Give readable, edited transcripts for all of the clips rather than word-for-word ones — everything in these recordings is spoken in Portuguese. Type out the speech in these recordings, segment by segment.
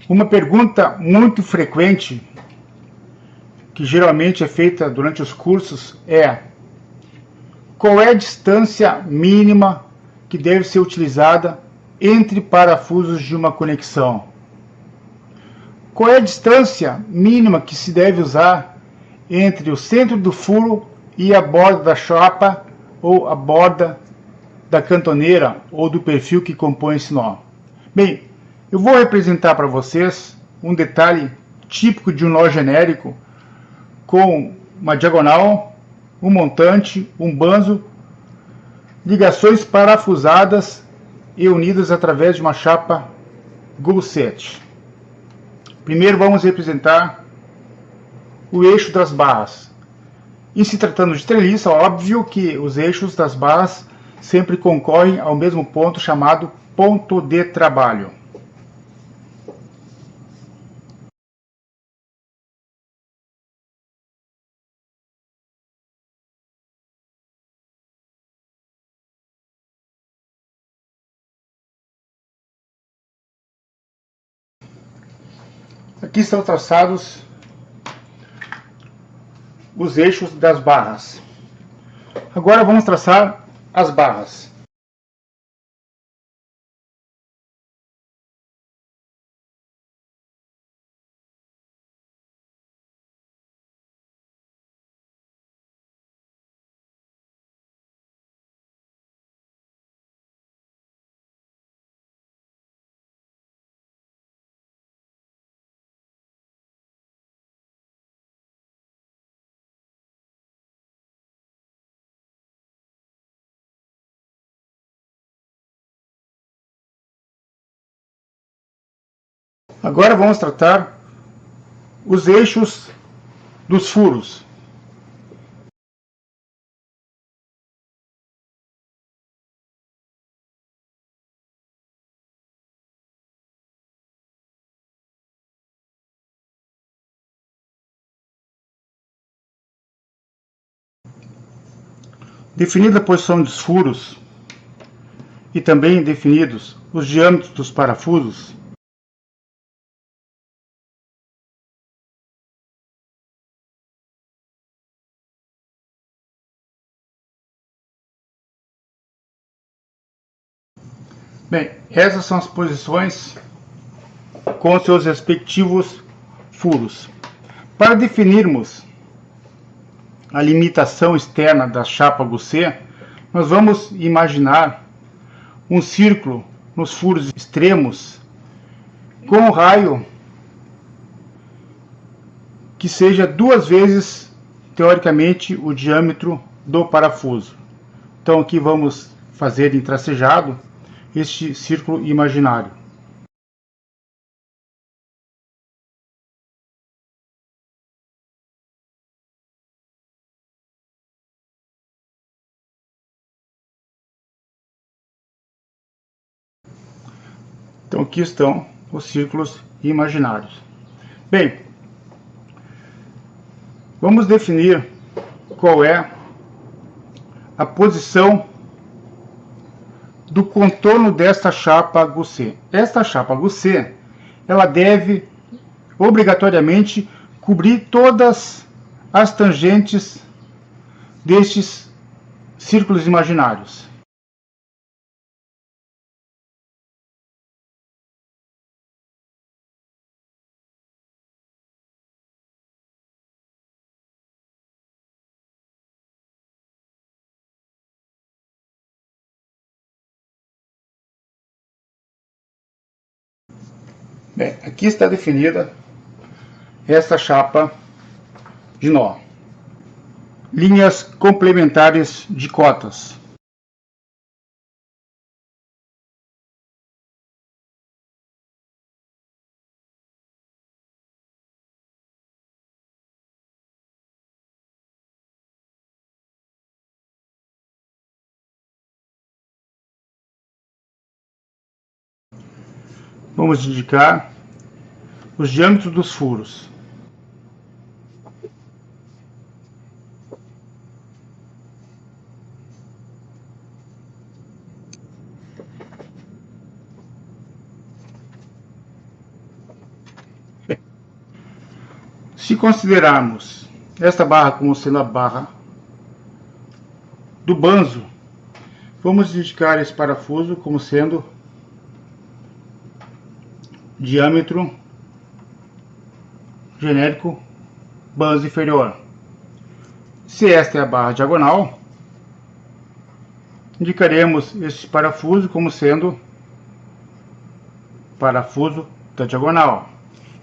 Uma pergunta muito frequente, que geralmente é feita durante os cursos, é: qual é a distância mínima que deve ser utilizada entre parafusos de uma conexão? Qual é a distância mínima que se deve usar entre o centro do furo e a borda da chapa ou a borda da cantoneira ou do perfil que compõe esse nó? Bem, eu vou representar para vocês um detalhe típico de um nó genérico com uma diagonal, um montante, um banzo, ligações parafusadas e unidas através de uma chapa Goulset. Primeiro vamos representar o eixo das barras. Em se tratando de treliça, óbvio que os eixos das barras sempre concorrem ao mesmo ponto chamado ponto de trabalho. Aqui estão traçados os eixos das barras. Agora vamos traçar as barras. Agora vamos tratar os eixos dos furos. Definida a posição dos furos e também definidos os diâmetros dos parafusos, bem, essas são as posições com seus respectivos furos. Para definirmos a limitação externa da chapa Goulset, nós vamos imaginar um círculo nos furos extremos com um raio que seja 2 vezes, teoricamente, o diâmetro do parafuso. Então aqui vamos fazer em tracejado este círculo imaginário. Então aqui estão os círculos imaginários. Bem, vamos definir qual é a posição do contorno desta chapa Goulset. Esta chapa Goulset, ela deve obrigatoriamente cobrir todas as tangentes destes círculos imaginários. Bem, aqui está definida esta chapa de nó. Linhas complementares de cotas. Vamos indicar os diâmetros dos furos. Se considerarmos esta barra como sendo a barra do banzo, vamos indicar esse parafuso como sendo diâmetro genérico banzo inferior. Se esta é a barra diagonal, indicaremos este parafuso como sendo parafuso da diagonal.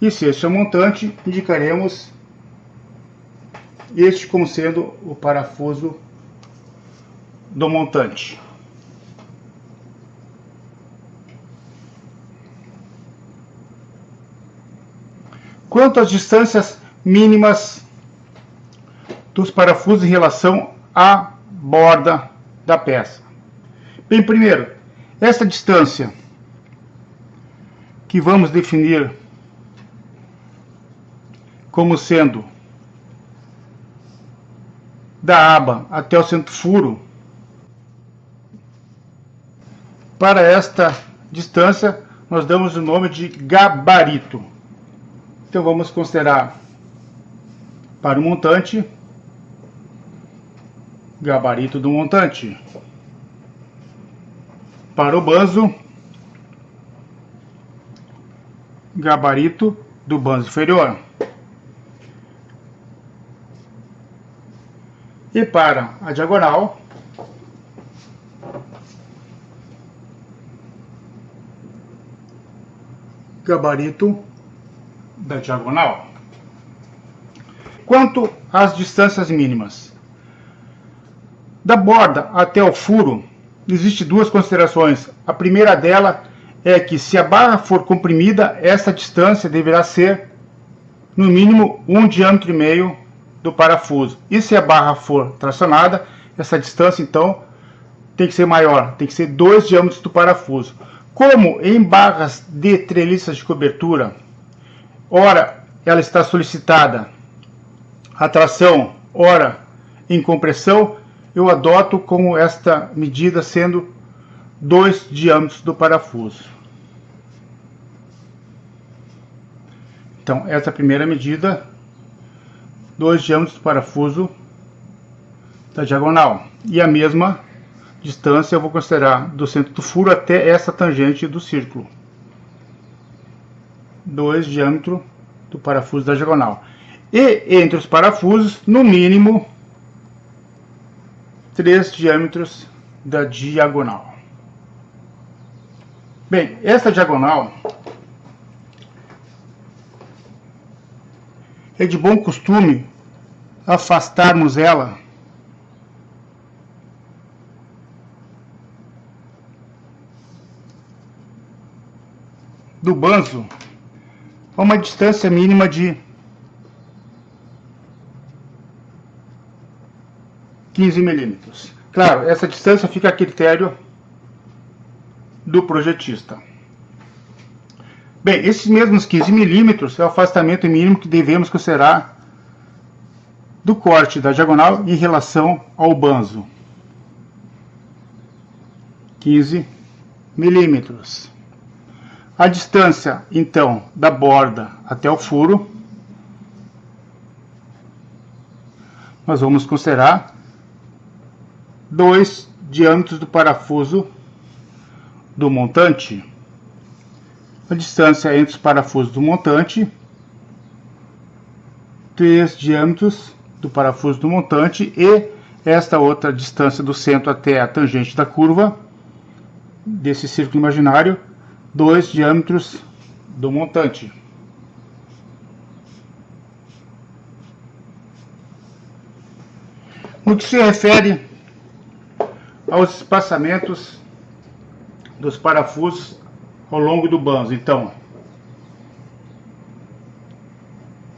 E se este é o montante, indicaremos este como sendo o parafuso do montante. Quanto às distâncias mínimas dos parafusos em relação à borda da peça. Bem, primeiro, essa distância que vamos definir como sendo da aba até o centro furo, para esta distância nós damos o nome de gabarito. Então vamos considerar para o montante, gabarito do montante. Para o banzo, gabarito do banzo inferior. E para a diagonal, gabarito da diagonal. Quanto às distâncias mínimas, da borda até o furo, existem duas considerações. A primeira dela é que se a barra for comprimida, essa distância deverá ser no mínimo 1,5 diâmetro do parafuso. E se a barra for tracionada, essa distância então tem que ser maior, tem que ser 2 diâmetros do parafuso. Como em barras de treliças de cobertura, ora ela está solicitada a tração, ora em compressão, eu adoto como esta medida sendo 2 diâmetros do parafuso. Então, essa é a primeira medida, 2 diâmetros do parafuso da diagonal. E a mesma distância eu vou considerar do centro do furo até essa tangente do círculo. 2 diâmetros do parafuso da diagonal. E entre os parafusos, no mínimo, 3 diâmetros da diagonal. Bem, essa diagonal é de bom costume afastarmos ela do banzo a uma distância mínima de 15 milímetros. Claro, essa distância fica a critério do projetista. Bem, esses mesmos 15 milímetros é o afastamento mínimo que devemos considerar do corte da diagonal em relação ao banzo. 15 milímetros. A distância, então, da borda até o furo, nós vamos considerar 2 diâmetros do parafuso do montante. A distância entre os parafusos do montante, 3 diâmetros do parafuso do montante, e esta outra distância do centro até a tangente da curva desse círculo imaginário, 2 diâmetros do montante. No que se refere aos espaçamentos dos parafusos ao longo do banzo, então,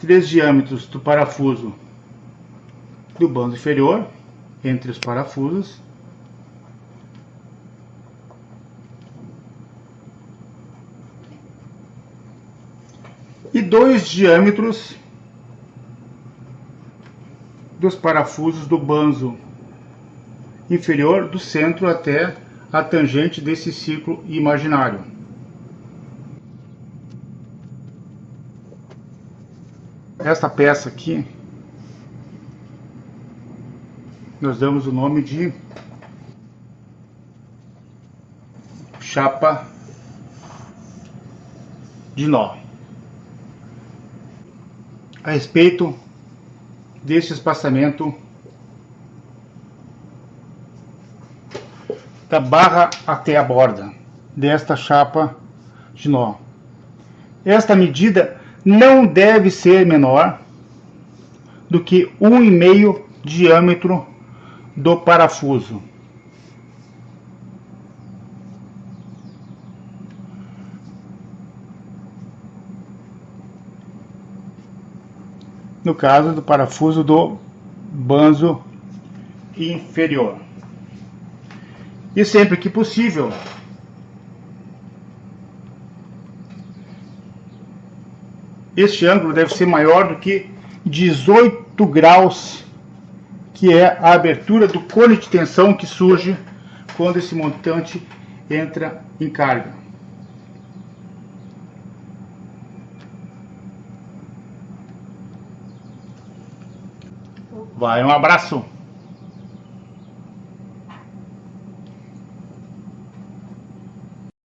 3 diâmetros do parafuso do banzo inferior entre os parafusos, e 2 diâmetros dos parafusos do banzo inferior do centro até a tangente desse círculo imaginário. essa peça aqui, nós damos o nome de chapa de nó. A respeito deste espaçamento da barra até a borda desta chapa de nó, esta medida não deve ser menor do que 1,5 diâmetro do parafuso. No caso do parafuso do banzo inferior. E sempre que possível, este ângulo deve ser maior do que 18 graus, que é a abertura do cone de tensão que surge quando esse montante entra em carga. Vai, um abraço!